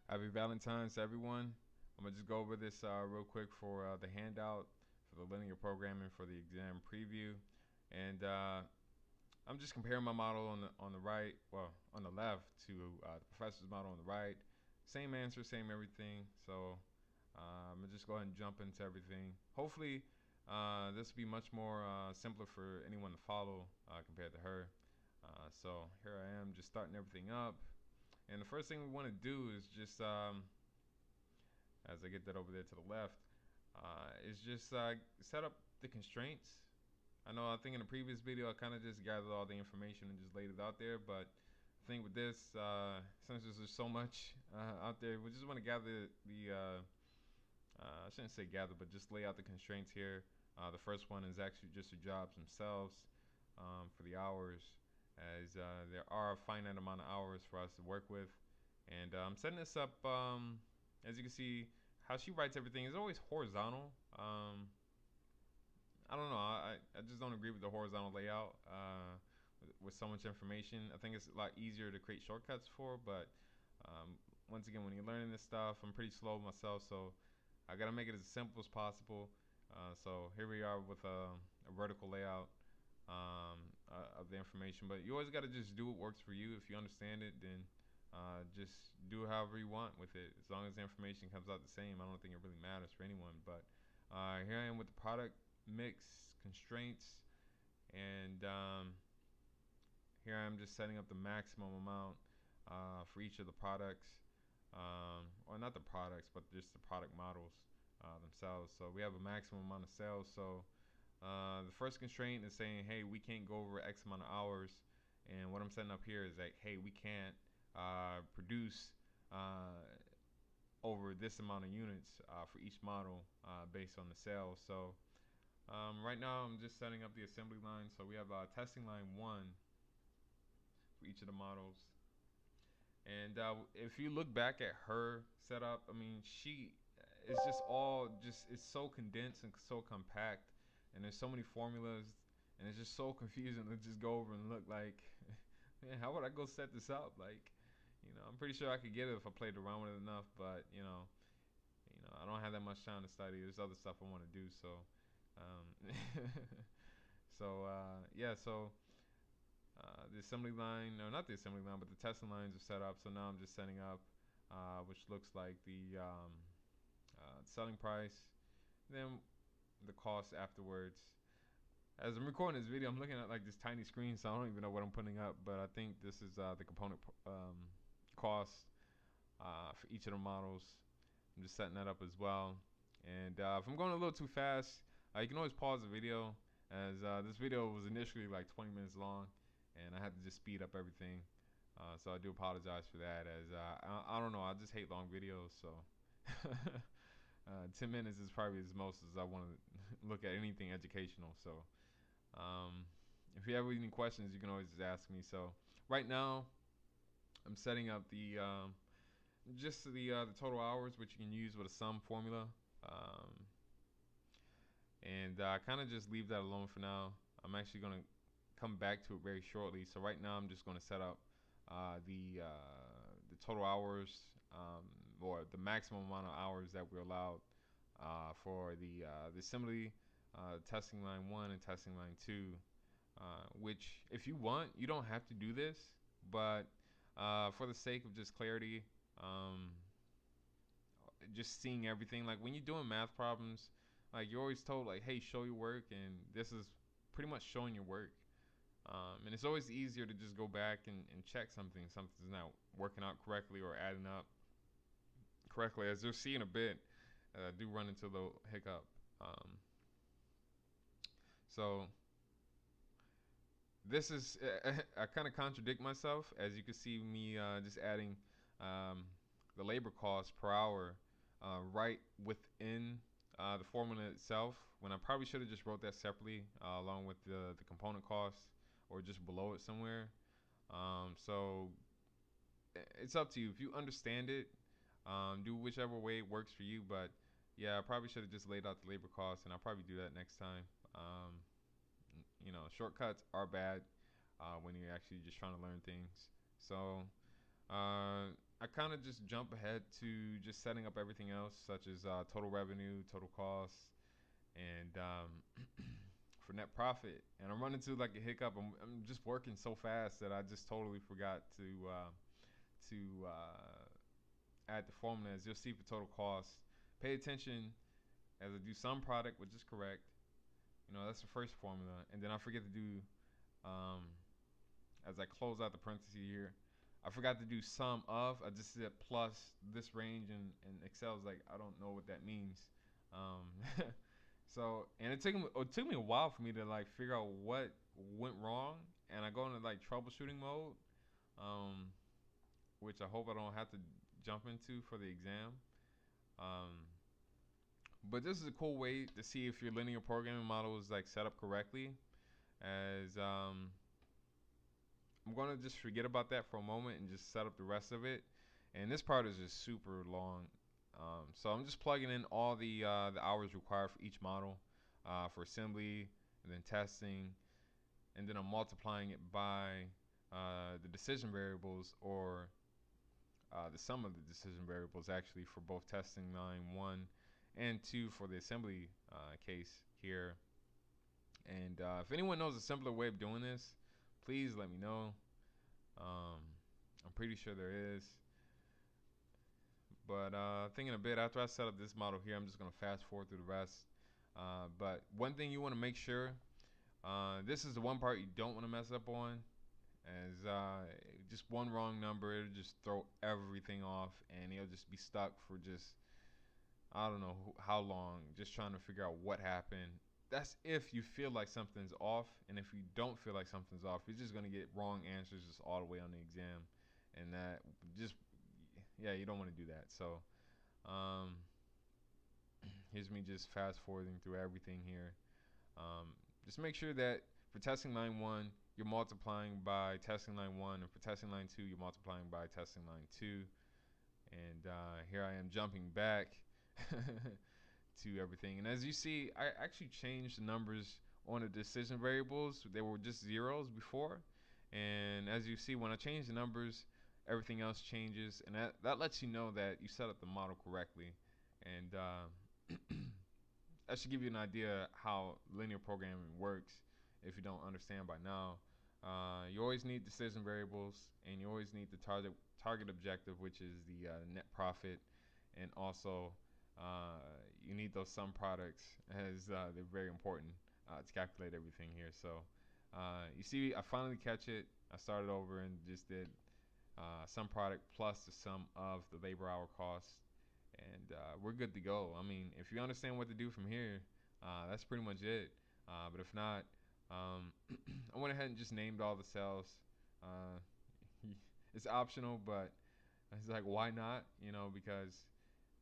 Happy Valentine's to everyone. I'm gonna just go over this real quick for the handout for the linear programming for the exam preview, and I'm just comparing my model on the right, well on the left to the professor's model on the right. Same answer, same everything. So I'm gonna just go ahead and jump into everything. Hopefully, this will be much more simpler for anyone to follow compared to her. So here I am, just starting everything up. And the first thing we want to do is just, as I get that over there to the left, is just set up the constraints. I think in the previous video I kind of just gathered all the information and just laid it out there, but I think with this, since there's just so much out there, we just want to gather I shouldn't say gather, but just lay out the constraints here. The first one is actually just the jobs themselves for the hours, as there are a finite amount of hours for us to work with. And I'm setting this up, as you can see, how she writes everything is always horizontal. I don't know. I just don't agree with the horizontal layout with so much information. I think it's a lot easier to create shortcuts for, but once again, when you're learning this stuff, I'm pretty slow myself, so I gotta make it as simple as possible. So here we are with a vertical layout of the information, but you always gotta just do what works for you. If you understand it, then just do however you want with it. As long as the information comes out the same, I don't think it really matters for anyone. But here I am with the product mix constraints, and here I am just setting up the maximum amount for each of the products, or not the products, but just the product models themselves. So we have a maximum amount of sales. So the first constraint is saying, hey, we can't go over X amount of hours. And what I'm setting up here is like, hey, we can't produce over this amount of units for each model based on the sales. So right now I'm just setting up the assembly line. So we have testing line 1 for each of the models. And if you look back at her setup, I mean, it's just all just it's so condensed and so compact, and there's so many formulas, and it's just so confusing to just go over and look like, man, how would I go set this up? Like, I'm pretty sure I could get it if I played around with it enough, but I don't have that much time to study. There's other stuff I want to do, so, um, yeah, so the assembly line, no, not the assembly line, but the testing lines are set up. So now I'm just setting up, which looks like the selling price, then the cost afterwards. As I'm recording this video, I'm looking at like this tiny screen, so I don't even know what I'm putting up. But I think this is the component cost for each of the models. I'm just setting that up as well. And if I'm going a little too fast, you can always pause the video, as this video was initially like 20 minutes long, and I had to just speed up everything. So I do apologize for that, as I don't know, I just hate long videos, so 10 minutes is probably as most as I want to look at anything educational. So um, if you have any questions, you can always just ask me. So right now, I'm setting up just the total hours, which you can use with a sum formula, um, and I kind of just leave that alone for now. I'm actually gonna come back to it very shortly. So right now, I'm just gonna set up the total hours, or the maximum amount of hours that we're allowed for the assembly testing line 1 and testing line 2. Which, if you want, you don't have to do this, but for the sake of just clarity, um, just seeing everything. Like when you're doing math problems, like you're always told like, hey, show your work, and this is pretty much showing your work. And it's always easier to just go back and check something's not working out correctly or adding up correctly. As you'll see in a bit, do run into the hiccup. So this is I kind of contradict myself, as you can see me just adding um, the labor cost per hour right within the formula itself, when I probably should have just wrote that separately along with the component cost, or just below it somewhere. So it's up to you. If you understand it, do whichever way it works for you. But yeah, I probably should have just laid out the labor cost, and I'll probably do that next time. Shortcuts are bad when you're actually just trying to learn things. So I kind of just jump ahead to just setting up everything else, such as total revenue, total costs, and for net profit. And I'm running into like a hiccup. I'm just working so fast that I just totally forgot to add the formulas. You'll see for total costs. Pay attention as I do some product, which is correct. You know, that's the first formula. And then I forget to do, um, as I close out the parentheses here, I forgot to do sum of. I just said plus this range, and Excel's like, I don't know what that means. Um, so, and it took me a while for me to like figure out what went wrong, and I go into like troubleshooting mode, um, which I hope I don't have to jump into for the exam. Um, but this is a cool way to see if your linear programming model is like set up correctly. As I'm gonna just forget about that for a moment and just set up the rest of it. And this part is just super long. So I'm just plugging in all the hours required for each model, for assembly and then testing, and then I'm multiplying it by the decision variables, or the sum of the decision variables actually, for both testing line 1 and 2 for the assembly case here. And if anyone knows a simpler way of doing this, please let me know. Um, I'm pretty sure there is. But thinking a bit, after I set up this model here, I'm just going to fast forward through the rest. But one thing you want to make sure, this is the one part you don't want to mess up on, as just one wrong number, it'll just throw everything off, and you'll just be stuck for just, I don't know how long, just trying to figure out what happened. That's if you feel like something's off, and if you don't feel like something's off, you're just gonna get wrong answers just all the way on the exam, and that just, yeah, you don't want to do that. So, um, here's me just fast forwarding through everything here. Just make sure that for testing line 1, you're multiplying by testing line 1, and for testing line 2, you're multiplying by testing line 2. And here I am jumping back to everything. And as you see, I actually changed the numbers on the decision variables. They were just zeros before. And as you see, when I change the numbers, everything else changes. And that lets you know that you set up the model correctly. And that should give you an idea how linear programming works if you don't understand by now. You always need decision variables, and you always need the target objective, which is the net profit, and also you need those sum products, as they're very important to calculate everything here. So you see, I finally catch it. I started over and just did sum product plus the sum of the labor hour cost, and we're good to go. I mean, if you understand what to do from here, that's pretty much it. But if not, I went ahead and just named all the cells. Uh, it's optional, but it's like, why not? You know, because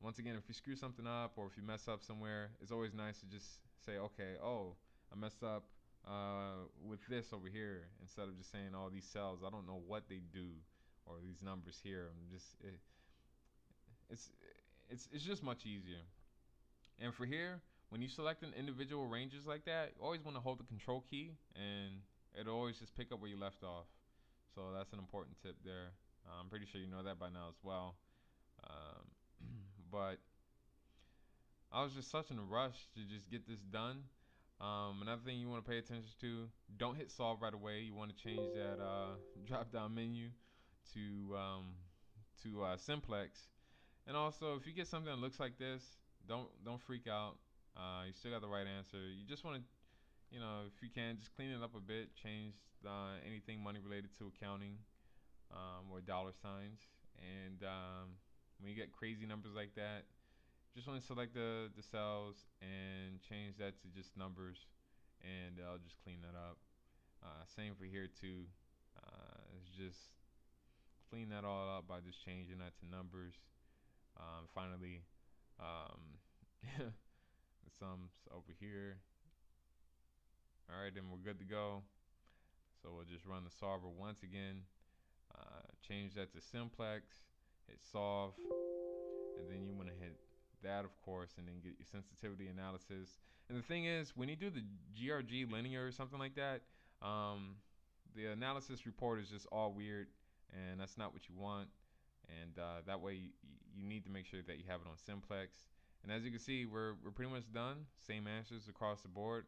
once again, if you screw something up or if you mess up somewhere, it's always nice to just say, okay, oh, I messed up with this over here, instead of just saying all these cells, I don't know what they do, or these numbers here. It's it's just much easier. And for here, when you select an individual ranges like that, you always want to hold the control key, and it'll always just pick up where you left off. So that's an important tip there. I'm pretty sure you know that by now as well. Um, but I was just such in a rush to just get this done. Another thing you want to pay attention to: don't hit solve right away. You want to change that drop-down menu to simplex. And also, if you get something that looks like this, don't freak out. You still got the right answer. You just want to, if you can, just clean it up a bit. Change anything money related to accounting, or dollar signs. And when you get crazy numbers like that, just want to select the cells and change that to just numbers, and I'll just clean that up. Same for here too. It's just clean that all up by just changing that to numbers. Finally, the sums over here. All right, then we're good to go. So we'll just run the solver once again. Change that to simplex. Hit solve, and then you want to hit that, of course, and then get your sensitivity analysis. And the thing is, when you do the GRG linear or something like that, the analysis report is just all weird, and that's not what you want. and that way you need to make sure that you have it on simplex. And as you can see, we're pretty much done. Same answers across the board.